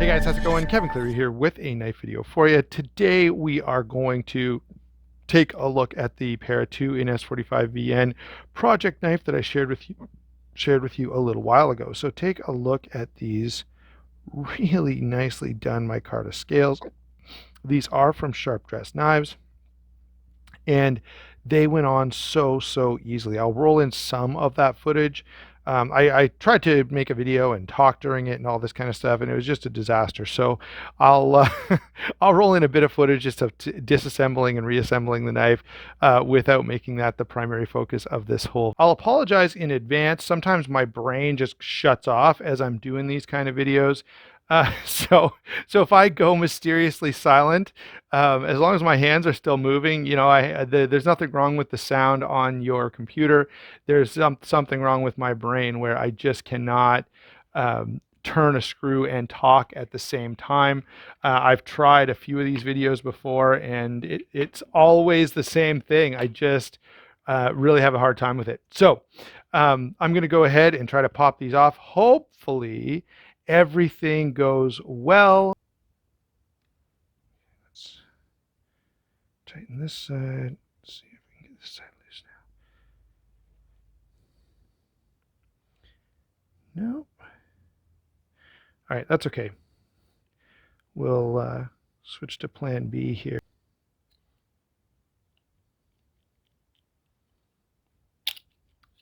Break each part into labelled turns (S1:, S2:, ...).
S1: Guys, how's it going? Kevin Cleary here with a knife video for you. Today we are going to take a look at the Para 2 in S45VN project knife that I shared with you a little while ago. So take a look at these really nicely done micarta scales. These are from Sharp Dressed Knives, and they went on so easily. I'll roll in some of that footage. I tried to make a video and talk during it and all this kind of stuff, and it was just a disaster. So I'll I'll roll in a bit of footage just of disassembling and reassembling the knife without making that the primary focus of this whole. I'll apologize in advance. Sometimes my brain just shuts off as I'm doing these kind of videos. So if I go mysteriously silent, as long as my hands are still moving, you know, there's nothing wrong with the sound on your computer. There's something wrong with my brain where I just cannot turn a screw and talk at the same time. I've tried a few of these videos before, and it's always the same thing. I just really have a hard time with it. So I'm going to go ahead and try to pop these off. Hopefully everything goes well. Let's tighten this side. Let's see if we can get this side loose now. Nope. All right, that's okay. We'll switch to plan B here.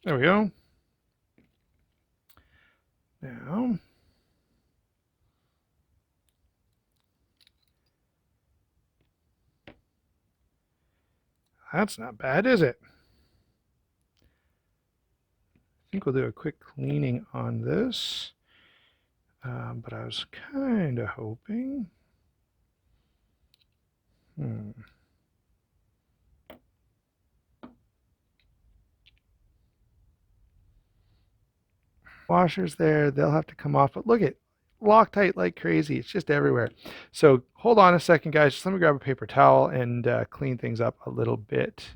S1: There we go. Now, that's not bad, is it? I think we'll do a quick cleaning on this. But I was kind of hoping. Washers there, they'll have to come off. But look at Loctite like crazy. It's just everywhere. So hold on a second, guys. Just let me grab a paper towel and clean things up a little bit.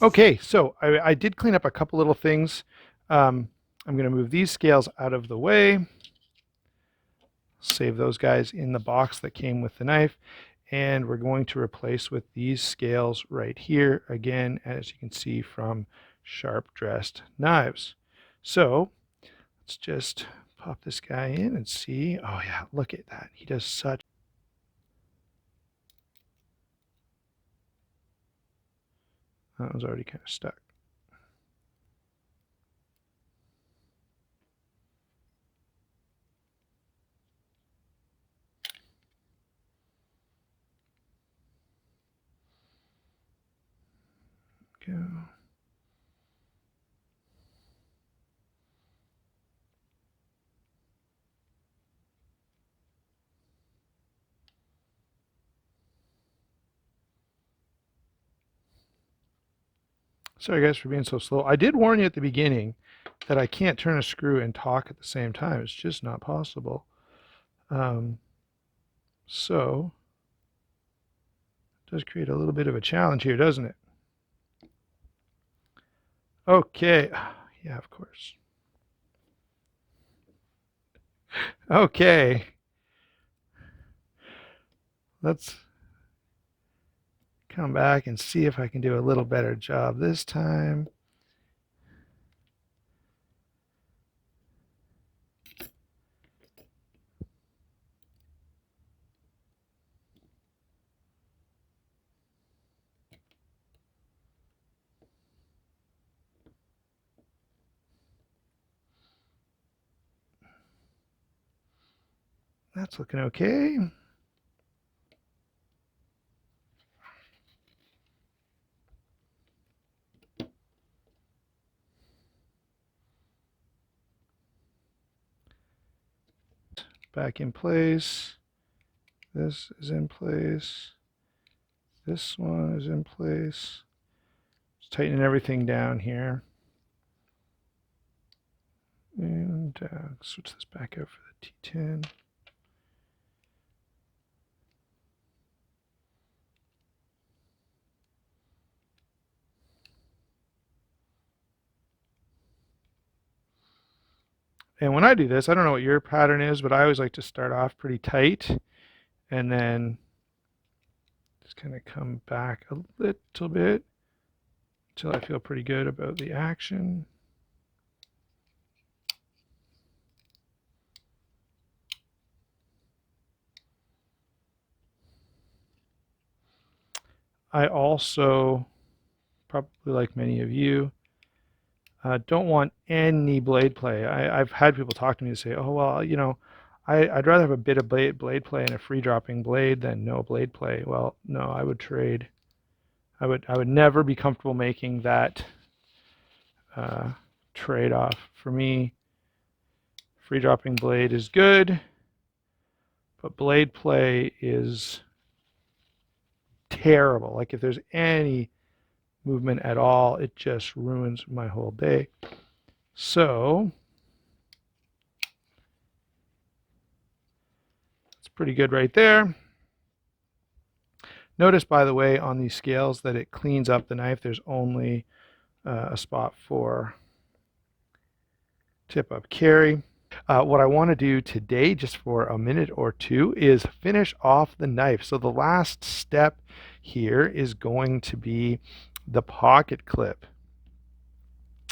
S1: Okay, so I did clean up a couple little things. I'm going to move these scales out of the way. Save those guys in the box that came with the knife. And we're going to replace with these scales right here, again, as you can see from Sharp Dressed Knives. So let's just pop this guy in and see. Oh yeah, look at that. He does such. That was already kind of stuck. Go. Sorry guys for being so slow. I did warn you at the beginning that I can't turn a screw and talk at the same time. It's just not possible. So it does create a little bit of a challenge here, doesn't it? Okay. Yeah, of course. Okay. Let's come back and see if I can do a little better job this time. That's looking okay. Back in place. This is in place. This one is in place. Just tightening everything down here. And switch this back out for the T10. And when I do this, I don't know what your pattern is, but I always like to start off pretty tight and then just kind of come back a little bit until I feel pretty good about the action. I also, probably like many of you, don't want any blade play. I've had people talk to me and say, oh, well, I'd rather have a bit of blade play and a free dropping blade than no blade play. Well, no, I would trade. I would never be comfortable making that trade-off. For me, free dropping blade is good, but blade play is terrible. Like if there's any movement at all, it just ruins my whole day. So it's pretty good right there. Notice, by the way, on these scales that it cleans up the knife. There's only a spot for tip up carry. What I want to do today, just for a minute or two, is finish off the knife. So the last step here is going to be the pocket clip.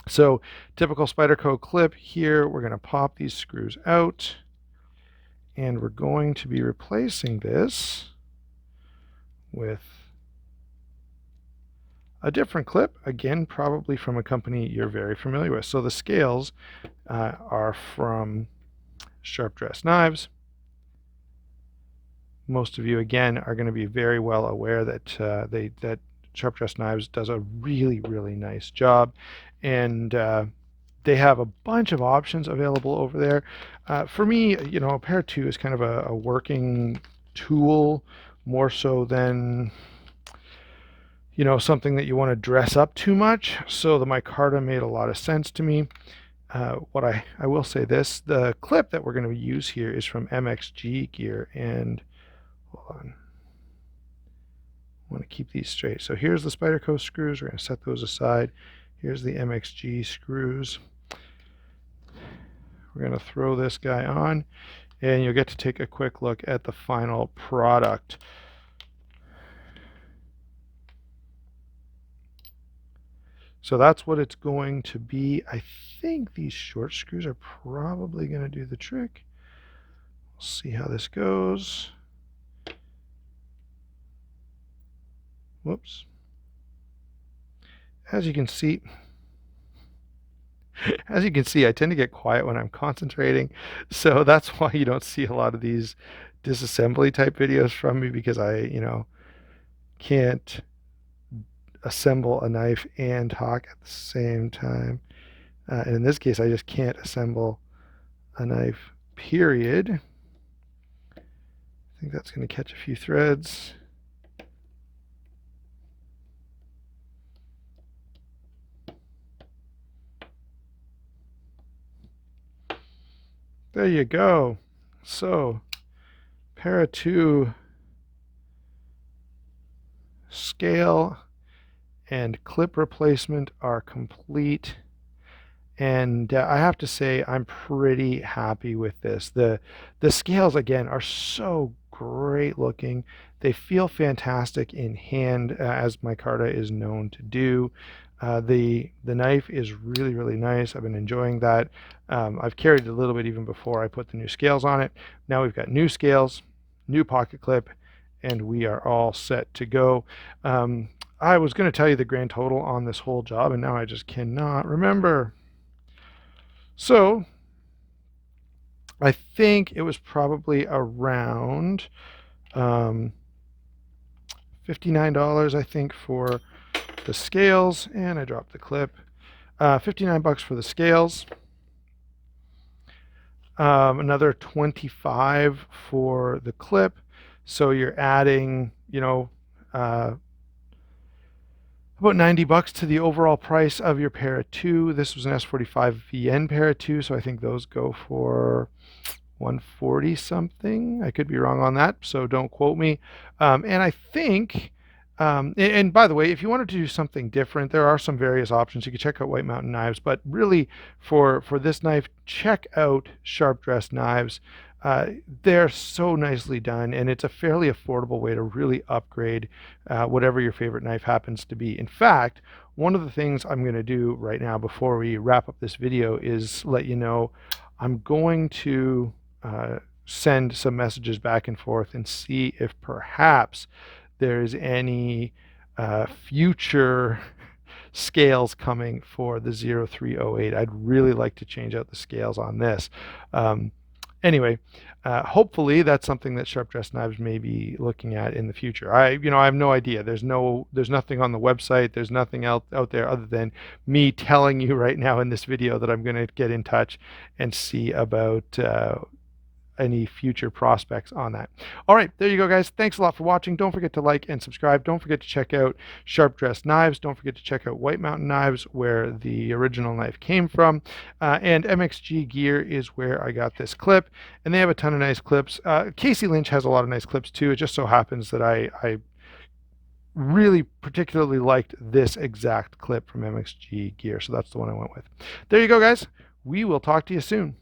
S1: So typical Spyderco clip here, we're going to pop these screws out, and we're going to be replacing this with a different clip, again, probably from a company you're very familiar with. So the scales are from Sharp Dressed Knives. Most of you, again, are going to be very well aware that that Sharp Dressed Knives does a really, really nice job, and they have a bunch of options available over there. For me, a Para 2 is kind of a working tool, more so than something that you want to dress up too much. So the micarta made a lot of sense to me. What I will say this, the clip that we're going to use here is from MXG Gear, and hold on, I want to keep these straight. So here's the Spyderco screws. We're going to set those aside. Here's the MXG screws. We're going to throw this guy on, and you'll get to take a quick look at the final product. So that's what it's going to be. I think these short screws are probably going to do the trick. We'll see how this goes. Whoops. As you can see, I tend to get quiet when I'm concentrating. So that's why you don't see a lot of these disassembly type videos from me, because I, can't assemble a knife and talk at the same time. And in this case, I just can't assemble a knife, period. I think that's going to catch a few threads. There you go. So, Para 2 scale and clip replacement are complete. And I have to say, I'm pretty happy with this. The scales, again, are so great looking. They feel fantastic in hand, as micarta is known to do. The knife is really, really nice. I've been enjoying that. I've carried it a little bit even before I put the new scales on it. Now we've got new scales, new pocket clip, and we are all set to go. I was going to tell you the grand total on this whole job, and now I just cannot remember. So I think it was probably around $59, I think, for the scales, and I dropped the clip. $59 for the scales. Another $25 for the clip. So you're adding, about $90 to the overall price of your Para 2. This was an S45 VN Para 2, so I think those go for 140 something. I could be wrong on that, so don't quote me. And I think And by the way, if you wanted to do something different, there are some various options. You can check out White Mountain Knives, but really for this knife, check out Sharp Dressed Knives. They're so nicely done, and it's a fairly affordable way to really upgrade whatever your favorite knife happens to be. In fact, one of the things I'm going to do right now before we wrap up this video is let you know I'm going to send some messages back and forth and see if perhaps there's any future scales coming for the 0308. I'd really like to change out the scales on this. Anyway, hopefully that's something that Sharp Dressed Knives may be looking at in the future. I have no idea. There's nothing on the website. There's nothing out there other than me telling you right now in this video that I'm going to get in touch and see about any future prospects on that. All right, there you go, guys. Thanks a lot for watching. Don't forget to like and subscribe. Don't forget to check out Sharp Dressed Knives. Don't forget to check out White Mountain Knives, where the original knife came from. And MXG Gear is where I got this clip. And they have a ton of nice clips. Casey Lynch has a lot of nice clips too. It just so happens that I really particularly liked this exact clip from MXG Gear. So that's the one I went with. There you go, guys. We will talk to you soon.